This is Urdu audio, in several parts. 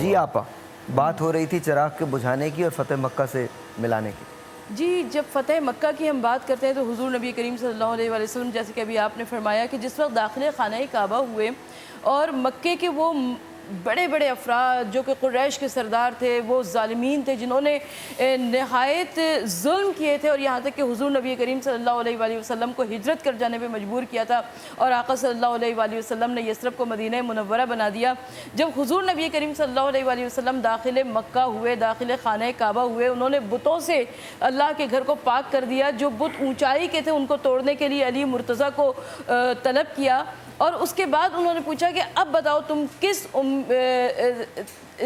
جی آپا، بات ہو رہی تھی چراغ کے بجھانے کی اور فتح مکہ سے ملانے کی۔ جی، جب فتح مکہ کی ہم بات کرتے ہیں تو حضور نبی کریم صلی اللہ علیہ وسلم جیسے کہ ابھی آپ نے فرمایا کہ جس وقت داخل خانہ کعبہ ہوئے اور مکے کے وہ بڑے بڑے افراد جو کہ قریش کے سردار تھے، وہ ظالمین تھے جنہوں نے نہایت ظلم کیے تھے اور یہاں تک کہ حضور نبی کریم صلی اللہ علیہ وآلہ وسلم کو ہجرت کر جانے پہ مجبور کیا تھا اور آقا صلی اللہ علیہ وآلہ وسلم نے یثرب کو مدینہ منورہ بنا دیا۔ جب حضور نبی کریم صلی اللہ علیہ وآلہ وسلم داخل مکہ ہوئے، داخل خانہ کعبہ ہوئے، انہوں نے بتوں سے اللہ کے گھر کو پاک کر دیا۔ جو بت اونچائی کے تھے ان کو توڑنے کے لیے علی مرتضیٰ کو طلب کیا اور اس کے بعد انہوں نے پوچھا کہ اب بتاؤ تم کس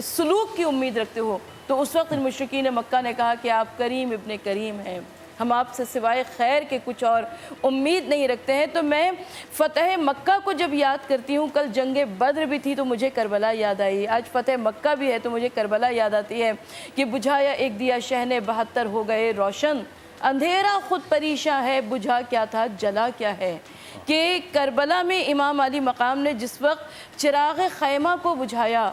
سلوک کی امید رکھتے ہو؟ تو اس وقت مشرکین مکہ نے کہا کہ آپ کریم ابن کریم ہیں، ہم آپ سے سوائے خیر کے کچھ اور امید نہیں رکھتے ہیں۔ تو میں فتح مکہ کو جب یاد کرتی ہوں، کل جنگ بدر بھی تھی تو مجھے کربلا یاد آئی، آج فتح مکہ بھی ہے تو مجھے کربلا یاد آتی ہے کہ بجھایا ایک دیا شہن 72 ہو گئے روشن، اندھیرا خود پریشاں ہے، بجھا کیا تھا جلا کیا ہے۔ کہ کربلا میں امام علی مقام نے جس وقت چراغ خیمہ کو بجھایا،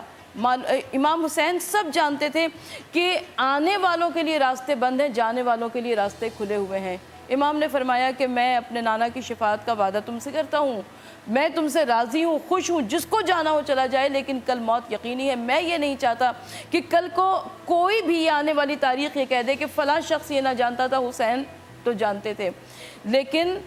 امام حسین سب جانتے تھے کہ آنے والوں کے لیے راستے بند ہیں، جانے والوں کے لیے راستے کھلے ہوئے ہیں۔ امام نے فرمایا کہ میں اپنے نانا کی شفاعت کا وعدہ تم سے کرتا ہوں، میں تم سے راضی ہوں، خوش ہوں، جس کو جانا ہو چلا جائے، لیکن کل موت یقینی ہے۔ میں یہ نہیں چاہتا کہ کل کو کوئی بھی یہ آنے والی تاریخ یہ کہہ دے کہ فلاں شخص یہ نہ جانتا تھا، حسین تو جانتے تھے۔ لیکن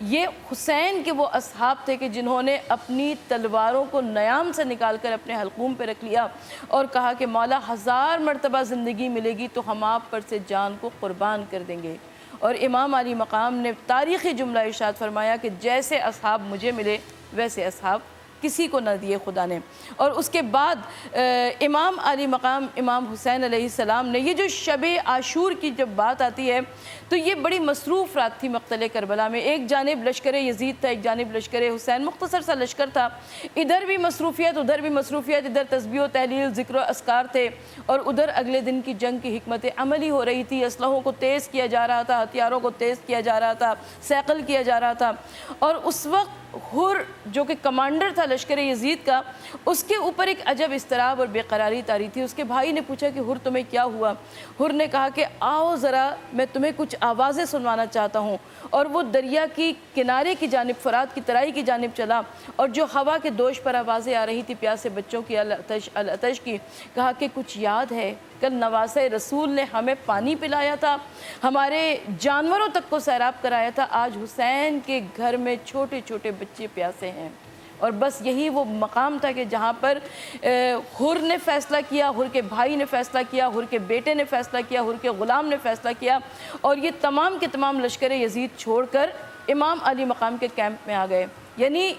یہ حسین کے وہ اصحاب تھے کہ جنہوں نے اپنی تلواروں کو نیام سے نکال کر اپنے حلقوم پہ رکھ لیا اور کہا کہ مولا 1000 مرتبہ زندگی ملے گی تو ہم آپ پر سے جان کو قربان کر دیں گے۔ اور امام علی مقام نے تاریخی جملہ ارشاد فرمایا کہ جیسے اصحاب مجھے ملے ویسے اصحاب کسی کو نہ دیے خدا نے۔ اور اس کے بعد امام علی مقام امام حسین علیہ السلام نے یہ جو شب عاشور کی جب بات آتی ہے تو یہ بڑی مصروف رات تھی مقتل کربلا میں۔ ایک جانب لشکر یزید تھا، ایک جانب لشکر حسین، مختصر سا لشکر تھا، ادھر بھی مصروفیت ادھر بھی مصروفیت، ادھر تسبیح و تحلیل ذکر و اذکار تھے اور ادھر اگلے دن کی جنگ کی حکمت عملی ہو رہی تھی، اسلحوں کو تیز کیا جا رہا تھا، ہتھیاروں کو تیز کیا جا رہا تھا، سیقل کیا جا رہا تھا۔ اور اس وقت حر جو کہ کمانڈر تھا لشکر یزید کا، اس کے اوپر ایک عجب اضطراب اور بے قراری طاری تھی۔ اس کے بھائی نے پوچھا کہ حر تمہیں کیا ہوا؟ حر نے کہا کہ آؤ ذرا میں تمہیں کچھ آوازیں سنوانا چاہتا ہوں، اور وہ دریا کی کنارے کی جانب، فرات کی ترائی کی جانب چلا اور جو ہوا کے دوش پر آوازیں آ رہی تھی پیاسے بچوں کی، العطش کی، کہا کہ کچھ یاد ہے کل نواسہ رسول نے ہمیں پانی پلایا تھا، ہمارے جانوروں تک کو سیراب کرایا تھا، آج حسین کے گھر میں چھوٹے چھوٹے بچے پیاسے ہیں۔ اور بس یہی وہ مقام تھا کہ جہاں پر حر نے فیصلہ کیا، حر کے بھائی نے فیصلہ کیا، حر کے بیٹے نے فیصلہ کیا، حر کے غلام نے فیصلہ کیا، اور یہ تمام کے تمام لشکر یزید چھوڑ کر امام علی مقام کے کیمپ میں آ گئے۔ یعنی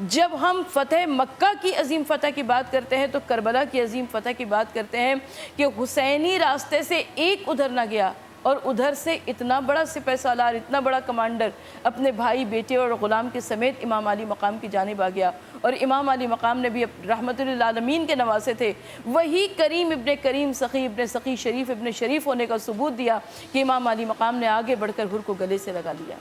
جب ہم فتح مکہ کی عظیم فتح کی بات کرتے ہیں تو کربلا کی عظیم فتح کی بات کرتے ہیں کہ حسینی راستے سے ایک ادھر نہ گیا اور ادھر سے اتنا بڑا سپہ سالار، اتنا بڑا کمانڈر اپنے بھائی، بیٹے اور غلام کے سمیت امام علی مقام کی جانب آ گیا۔ اور امام علی مقام نے بھی رحمت للعالمین کے نواسے تھے، وہی کریم ابن کریم، سخی ابن سخی، شریف ابن شریف ہونے کا ثبوت دیا کہ امام علی مقام نے آگے بڑھ کر حر کو گلے سے لگا لیا۔